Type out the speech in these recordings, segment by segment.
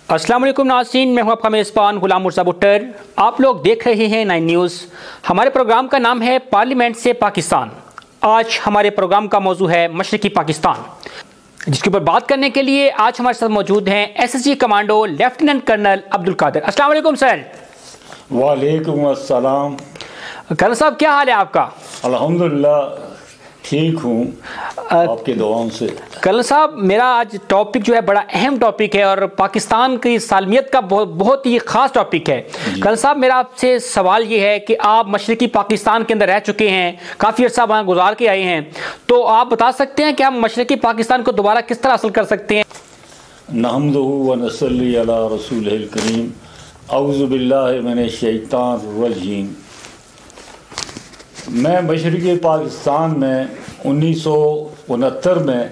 अस्सलाम वालेकुम नाज़रीन, मैं हूं आपका मेज़बान गुलाम मुर्ज़ा भुट्टर। आप लोग देख रहे हैं 9 न्यूज़। हमारे प्रोग्राम का नाम है पार्लियामेंट से पाकिस्तान। आज हमारे प्रोग्राम का मौजू है मशरिकी पाकिस्तान, जिसके ऊपर बात करने के लिए आज हमारे साथ मौजूद हैं SSG commando lieutenant colonel Abdul Qadir. अस्सलाम वालेकुम सर। वालेकुम अस्सलाम। कर्नल साहब, क्या हाल है आपका? अल्हम्दुलिल्लाह ठीक हूँ, आपके दुआओं से। कर्नल साहब, मेरा आज टॉपिक जो है बड़ा अहम टॉपिक है और पाकिस्तान की सालमियत का बहुत ही ख़ास टॉपिक है। कर्नल साहब, मेरा आपसे सवाल ये है कि आप मशरिकी पाकिस्तान के अंदर रह चुके हैं, काफ़ी अर्सा वहाँ गुजार के आए हैं, तो आप बता सकते हैं कि हम मशरिकी पाकिस्तान को दोबारा किस तरह हासिल कर सकते हैं? नहमदुहु व नसल्ली अला रसूलिल करीम, औज़ु बिल्लाहि मिनश शैतानिर रजीम। मैं मशरिकी पाकिस्तान में 1969 में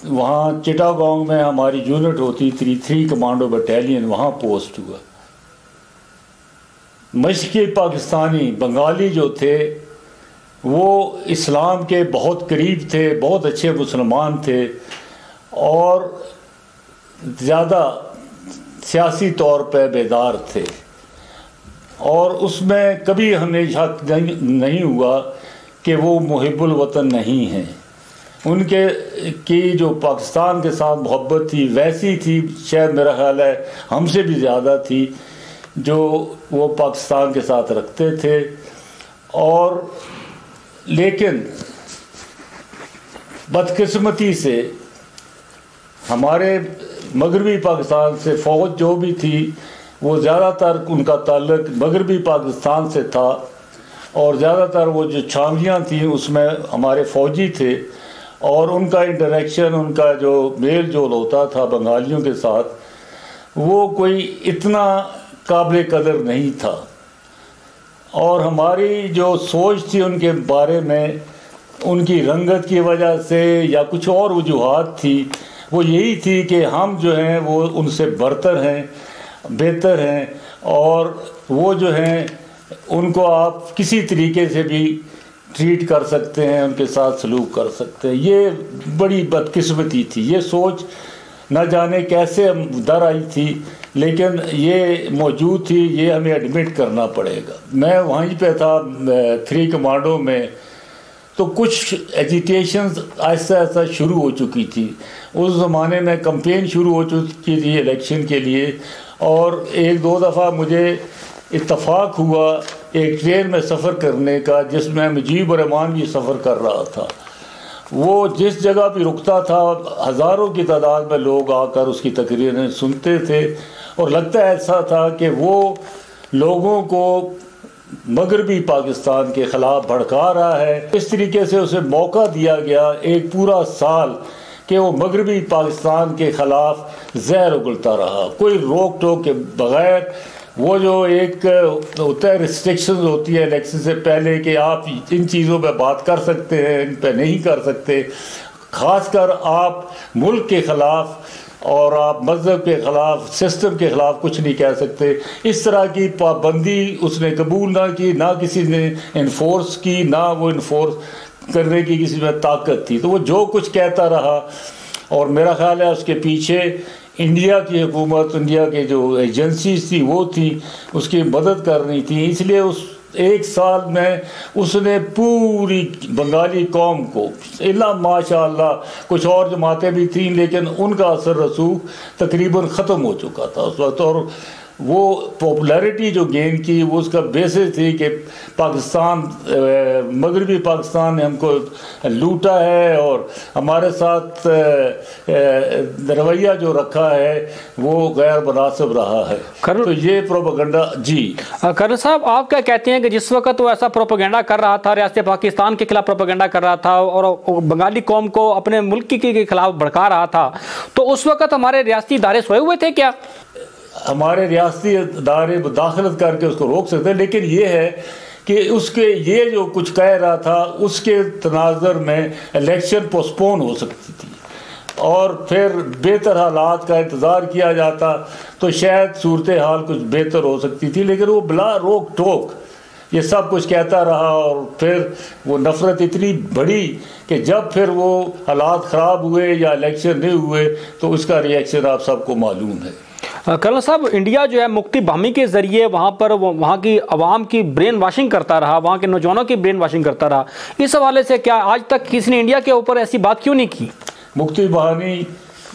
वहाँ चिटागोंग में हमारी यूनिट होती 33 कमांडो बटालियन, वहाँ पोस्ट हुआ। मशरिकी पाकिस्तानी बंगाली जो थे वो इस्लाम के बहुत करीब थे, बहुत अच्छे मुसलमान थे और ज़्यादा सियासी तौर पे बेदार थे, और उसमें कभी हमें शक नहीं हुआ कि वो मुहिब्बुल वतन नहीं हैं। उनके की जो पाकिस्तान के साथ मोहब्बत थी वैसी थी, शायद मेरा ख्याल है हमसे भी ज़्यादा थी, जो वो पाकिस्तान के साथ रखते थे। और लेकिन बदकिस्मती से हमारे मगरबी पाकिस्तान से फ़ौज जो भी थी वो ज़्यादातर उनका ताल्लुक मगरबी पाकिस्तान से था, और ज़्यादातर वो जो छावनियाँ थी उसमें हमारे फ़ौजी थे, और उनका इंटरेक्शन, उनका जो मेल जोल होता था बंगालियों के साथ, वो कोई इतना काबिल कदर नहीं था। और हमारी जो सोच थी उनके बारे में, उनकी रंगत की वजह से या कुछ और वजूहात थी, वो यही थी कि हम जो हैं वो उनसे बरतर हैं, बेहतर हैं, और वो जो हैं उनको आप किसी तरीके से भी ट्रीट कर सकते हैं, उनके साथ सलूक कर सकते हैं। ये बड़ी बदकिस्मती थी, ये सोच न जाने कैसे दर आई थी, लेकिन ये मौजूद थी, ये हमें एडमिट करना पड़ेगा। मैं वहीं पे था 3 कमांडो में, तो कुछ एजिटेशंस ऐसा ऐसा शुरू हो चुकी थी। उस ज़माने में कैंपेन शुरू हो चुकी थी इलेक्शन के लिए, और 1-2 दफ़ा मुझे इत्तफाक हुआ एक ट्रेन में सफ़र करने का, जिसमें मुजीब रहमान भी सफ़र कर रहा था। वो जिस जगह भी रुकता था हज़ारों की तादाद में लोग आकर उसकी तकरीरें सुनते थे, और लगता ऐसा था कि वो लोगों को मगरबी पाकिस्तान के ख़िलाफ़ भड़का रहा है। इस तरीके से उसे मौका दिया गया एक पूरा साल कि वो मगरबी पाकिस्तान के ख़िलाफ़ जहर उगलता रहा, कोई रोक टोक के बग़ैर। वो जो एक होता है रिस्ट्रिक्शंस होती है इलेक्शन से पहले कि आप इन चीज़ों पे बात कर सकते हैं, इन पे नहीं कर सकते, ख़ासकर आप मुल्क के ख़िलाफ़ और आप मज़हब के ख़िलाफ़, सिस्टम के ख़िलाफ़ कुछ नहीं कह सकते। इस तरह की पाबंदी उसने कबूल ना की, ना किसी ने इन्फोर्स की, ना वो इन्फोर्स करने की किसी में ताकत थी। तो वो जो कुछ कहता रहा, और मेरा ख़्याल है उसके पीछे इंडिया की हुकूमत, इंडिया के जो एजेंसीज थी वो थी, उसकी मदद कर रही थी। इसलिए उस 1 साल में उसने पूरी बंगाली कौम को, इल्ला माशाअल्लाह कुछ और जमातें भी थीं, लेकिन उनका असर रसूख तकरीबन ख़त्म हो चुका था उस वक्त। और वो पॉपुलैरिटी जो गेन की वो उसका बेसिस थी कि पाकिस्तान, मगरबी पाकिस्तान ने हमको लूटा है और हमारे साथ रवैया जो रखा है वो गैर मुनासिब रहा है। तो ये प्रोपेगेंडा। जी कर्नल साहब, आप क्या कहते हैं कि जिस वक्त वो ऐसा प्रोपेगेंडा कर रहा था, रियासत पाकिस्तान के खिलाफ प्रोपेगेंडा कर रहा था और बंगाली कौम को अपने मुल्क के खिलाफ भड़का रहा था, तो उस वक्त हमारे रियासती इदारे सोए हुए थे क्या? हमारे रियासती इदारे मुदाखलत करके उसको रोक सकते हैं, लेकिन ये है कि उसके ये जो कुछ कह रहा था उसके तनाज़र में इलेक्शन पोस्टपोन हो सकती थी, और फिर बेहतर हालात का इंतज़ार किया जाता तो शायद सूरत हाल कुछ बेहतर हो सकती थी। लेकिन वो बिला रोक टोक ये सब कुछ कहता रहा, और फिर वो नफ़रत इतनी बढ़ी कि जब फिर वो हालात ख़राब हुए या इलेक्शन नहीं हुए तो उसका रिएक्शन आप सबको मालूम है। कर्नल साहब, इंडिया जो है मुक्ति बामी के जरिए वहाँ पर वहाँ की आवाम की ब्रेन वॉशिंग करता रहा, वहाँ के नौजवानों की ब्रेन वॉशिंग करता रहा। इस हवाले से क्या आज तक किसी ने इंडिया के ऊपर ऐसी बात क्यों नहीं की? मुक्ति बहानी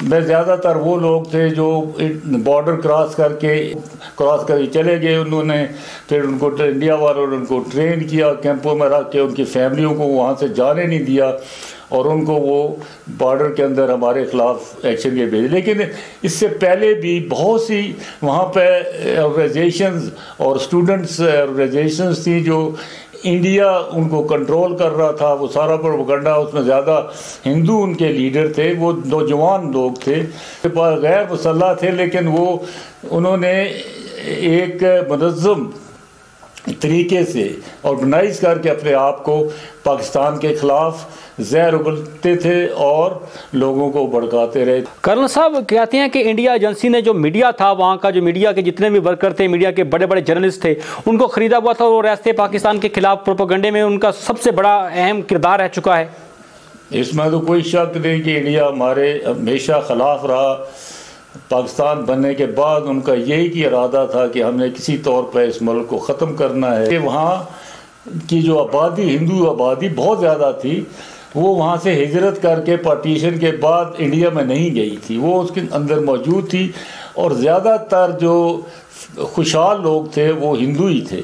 में ज़्यादातर वो लोग थे जो बॉर्डर क्रॉस करके चले गए। उन्होंने फिर उनको इंडिया वालों ने उनको ट्रेन किया, कैंपों में रख के उनकी फैमिलियों को वहाँ से जाने नहीं दिया और उनको वो बॉर्डर के अंदर हमारे ख़िलाफ़ एक्शन के भेजे। लेकिन इससे पहले भी बहुत सी वहाँ पे ऑर्गेनाइजेशंस और स्टूडेंट्स ऑर्गेनाइजेशंस थी जो इंडिया उनको कंट्रोल कर रहा था। वो सारा प्रोपेगेंडा, उसमें ज़्यादा हिंदू उनके लीडर थे, वो नौजवान लोग थे, गैर मुसल्लह थे, लेकिन वो उन्होंने एक मुनज़्ज़म तरीके से ऑर्गेनाइज करके अपने आप को पाकिस्तान के ख़िलाफ़ जहर उगलते थे और लोगों को भड़काते रहे। कर्नल साहब कहते हैं कि इंडिया एजेंसी ने जो मीडिया था, वहाँ का जो मीडिया के जितने भी वर्कर थे, मीडिया के बड़े बड़े जर्नलिस्ट थे, उनको ख़रीदा हुआ था और ऐसे पाकिस्तान के खिलाफ प्रोपेगेंडे में उनका सबसे बड़ा अहम किरदार रह चुका है। इसमें तो कोई शक नहीं कि इंडिया हमारे हमेशा ख़िलाफ़ रहा। पाकिस्तान बनने के बाद उनका यही की इरादा था कि हमने किसी तौर पर इस मुल्क को ख़त्म करना है। कि वहाँ की जो आबादी, हिंदू आबादी बहुत ज़्यादा थी, वो वहाँ से हिजरत करके पार्टीशन के बाद इंडिया में नहीं गई थी, वो उसके अंदर मौजूद थी। और ज़्यादातर जो खुशहाल लोग थे वो हिंदू ही थे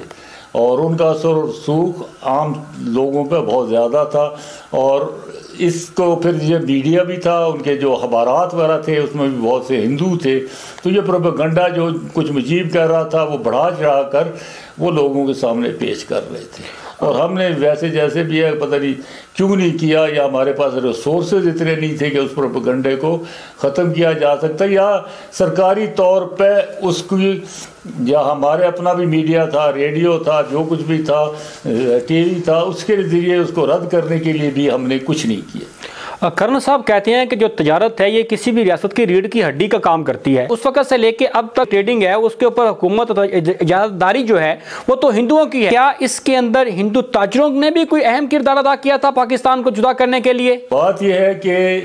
और उनका असर और सूख आम लोगों पे बहुत ज़्यादा था। और इसको फिर ये मीडिया भी था, उनके जो अखबारात वगैरह थे उसमें भी बहुत से हिंदू थे। तो ये प्रोपेगेंडा जो कुछ मुजीब कर रहा था वो बढ़ा चढ़ा कर वो लोगों के सामने पेश कर रहे थे। और हमने वैसे जैसे भी है, पता नहीं क्यों नहीं किया, या हमारे पास रिसोर्सेज इतने नहीं थे कि उस प्रोपेगेंडे को ख़त्म किया जा सकता, या सरकारी तौर पे उसकी, या हमारे अपना भी मीडिया था, रेडियो था, जो कुछ भी था, टीवी था, उसके ज़रिए उसको रद्द करने के लिए भी हमने कुछ नहीं किया। कर्नल साहब कहते हैं कि जो तजारत है ये किसी भी रियासत की रीढ़ की हड्डी का काम करती है। उस वक्त से लेके अब तक ट्रेडिंग है, उसके ऊपर हुकूमत इजाज़तदारी जो है वो तो हिंदुओं की है। क्या इसके अंदर हिंदू ताजरों ने भी कोई अहम किरदार अदा किया था पाकिस्तान को जुदा करने के लिए? बात यह है कि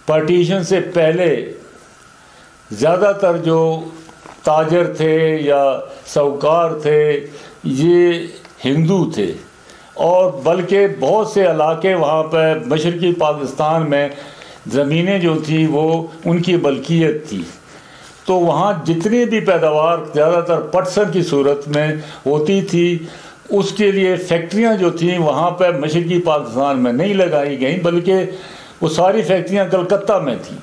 पार्टीशन से पहले ज़्यादातर जो ताजर थे या साहूकार थे ये हिंदू थे, और बल्कि बहुत से इलाके वहाँ पर मशरक़ी पाकिस्तान में ज़मीनें जो थी वो उनकी मलकियत थी। तो वहाँ जितनी भी पैदावार ज़्यादातर पटसन की सूरत में होती थी, उसके लिए फैक्ट्रियाँ जो थी वहाँ पर मशरक़ी पाकिस्तान में नहीं लगाई गई, बल्कि वो सारी फैक्ट्रियाँ कलकत्ता में थी।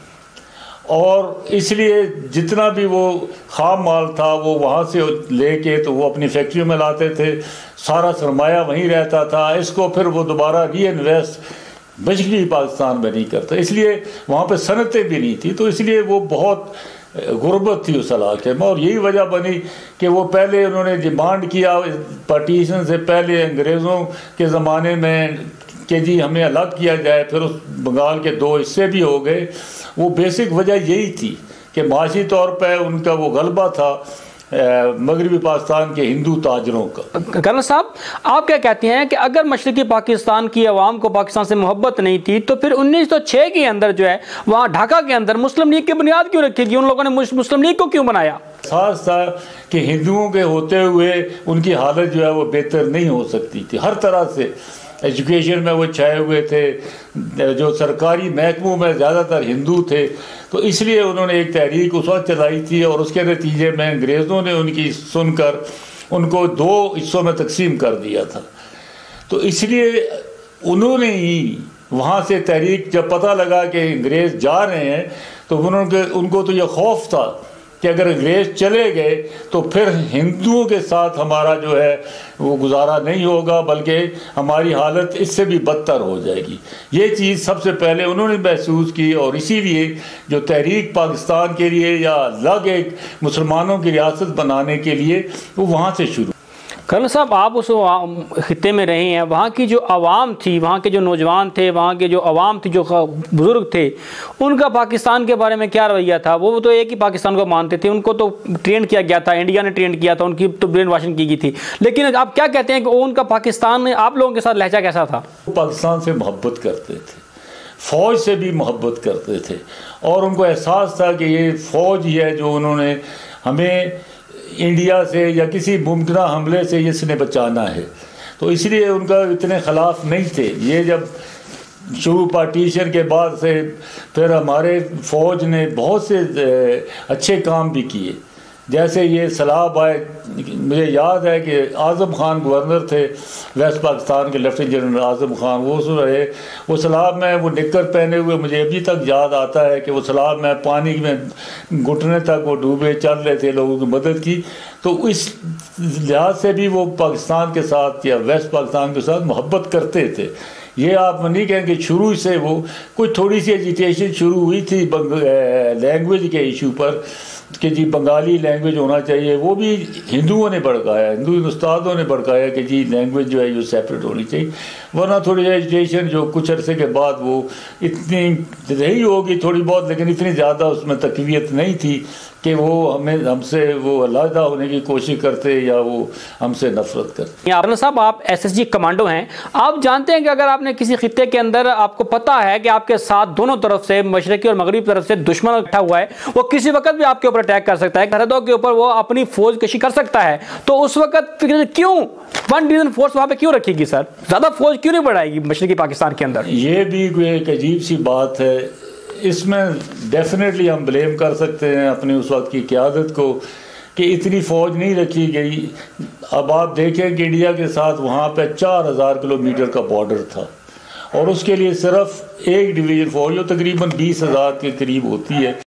और इसलिए जितना भी वो खाम माल था वो वहाँ से लेके तो वो अपनी फैक्ट्रियों में लाते थे, सारा सरमाया वहीं रहता था। इसको फिर वो दोबारा री इन्वेस्ट मशरक़ी पाकिस्तान में नहीं करता, इसलिए वहाँ पे सनतें भी नहीं थी। तो इसलिए वो बहुत गुर्बत थी उस इलाके में, और यही वजह बनी कि वो पहले उन्होंने डिमांड किया पार्टीशन से पहले अंग्रेज़ों के ज़माने में कि जी हमें अलग किया जाए, फिर उस बंगाल के दो हिस्से भी हो गए। वो बेसिक वजह यही थी कि माशी तौर पर उनका वो गलबा था मगरबी पाकिस्तान के हिंदू ताजरों का। कर्नल साहब, आप क्या कहते हैं कि अगर मशरक़ी पाकिस्तान की आवाम को पाकिस्तान से मोहब्बत नहीं थी तो फिर 1906 के अंदर जो है वहाँ ढाका के अंदर मुस्लिम लीग की बुनियाद क्यों रखी गई? उन लोगों ने मुस्लिम लीग को क्यों बनाया? खास था कि हिंदुओं के होते हुए उनकी हालत जो है वो बेहतर नहीं हो सकती थी। हर तरह से एजुकेशन में वो छाए हुए थे, जो सरकारी महकमों में ज़्यादातर हिंदू थे। तो इसलिए उन्होंने एक तहरीक उस वक्त चलाई थी, और उसके नतीजे में अंग्रेज़ों ने उनकी सुनकर उनको दो हिस्सों में तकसीम कर दिया था। तो इसलिए उन्होंने ही वहाँ से तहरीक, जब पता लगा कि अंग्रेज़ जा रहे हैं तो उनको तो यह खौफ था कि अगर अंग्रेज़ चले गए तो फिर हिंदुओं के साथ हमारा जो है वो गुजारा नहीं होगा, बल्कि हमारी हालत इससे भी बदतर हो जाएगी। ये चीज़ सबसे पहले उन्होंने महसूस की, और इसीलिए जो तहरीक पाकिस्तान के लिए या अलग एक मुसलमानों की रियासत बनाने के लिए वो वहाँ से शुरू। कर्नल साहब, आप उस खित्ते में रहे हैं, वहाँ की जो आवाम थी, वहाँ के जो नौजवान थे, वहाँ के जो आवाम थी, जो बुज़ुर्ग थे, उनका पाकिस्तान के बारे में क्या रवैया था? वो तो एक ही पाकिस्तान को मानते थे, उनको तो ट्रेन किया गया था, इंडिया ने ट्रेन किया था, उनकी तो ब्रेन वॉशिंग की गई थी। लेकिन आप क्या कहते हैं कि उनका पाकिस्तान में आप लोगों के साथ लहजा कैसा था? पाकिस्तान से मोहब्बत करते थे, फ़ौज से भी मोहब्बत करते थे और उनको एहसास था कि ये फ़ौज ही है जो उन्होंने हमें इंडिया से या किसी मुमकिन हमले से इसने बचाना है। तो इसलिए उनका इतने ख़िलाफ़ नहीं थे। ये जब शुरू पार्टीशन के बाद से फिर हमारे फ़ौज ने बहुत से अच्छे काम भी किए। जैसे ये सलाब आए, मुझे याद है कि आज़म खान गवर्नर थे वेस्ट पाकिस्तान के, लेफ्टिनेंट जनरल आज़म खान, वो सुन रहे वो सलाब में वो निक्कर पहने हुए, मुझे अभी तक याद आता है कि वो सलाब में पानी में घुटने तक वो डूबे चल रहे थे, लोगों की मदद की। तो इस लिहाज से भी वो पाकिस्तान के साथ या वेस्ट पाकिस्तान के साथ मोहब्बत करते थे। ये आप नहीं कहेंगे शुरू से वो कुछ थोड़ी सी एजिटेशन शुरू हुई थी लैंग्वेज के इशू पर कि जी बंगाली लैंग्वेज होना चाहिए, वो भी हिंदुओं ने भड़काया, हिंदू उस्तादों ने भड़काया कि जी लैंग्वेज जो है जो सेपरेट होनी चाहिए। वरना थोड़ी एजुकेशन जो कुछ अरसे के बाद वो इतनी रही होगी थोड़ी बहुत, लेकिन इतनी ज़्यादा उसमें तकवीत नहीं थी कि वो हमसे वो अलहदा होने की कोशिश करते या वो हमसे नफरत करते। अर्नल साहब, आप SSG कमांडो हैं, आप जानते हैं कि अगर आपने किसी खित्ते के अंदर आपको पता है कि आपके साथ दोनों तरफ से मशरकी और मगरबी तरफ से दुश्मन बैठा हुआ है, वो किसी वक्त भी आपके ऊपर अटैक कर सकता है, सरहदों के ऊपर वो अपनी फौज कशी कर सकता है, तो उस वक्त क्यों वन डिवीजन फोर्स वहां पे क्यों रखेगी सर? ज्यादा फौज क्यों नहीं बढ़ाएगी मशरकी पाकिस्तान के अंदर? ये भी एक अजीब सी बात है। इसमें डेफिनेटली हम ब्लेम कर सकते हैं अपनी उस वक्त की क़यादत को कि इतनी फ़ौज नहीं रखी गई। अब आप देखें कि इंडिया के साथ वहाँ पे 4000 किलोमीटर का बॉर्डर था और उसके लिए सिर्फ एक डिवीज़न फ़ौज जो तकरीबन 20,000 के करीब होती है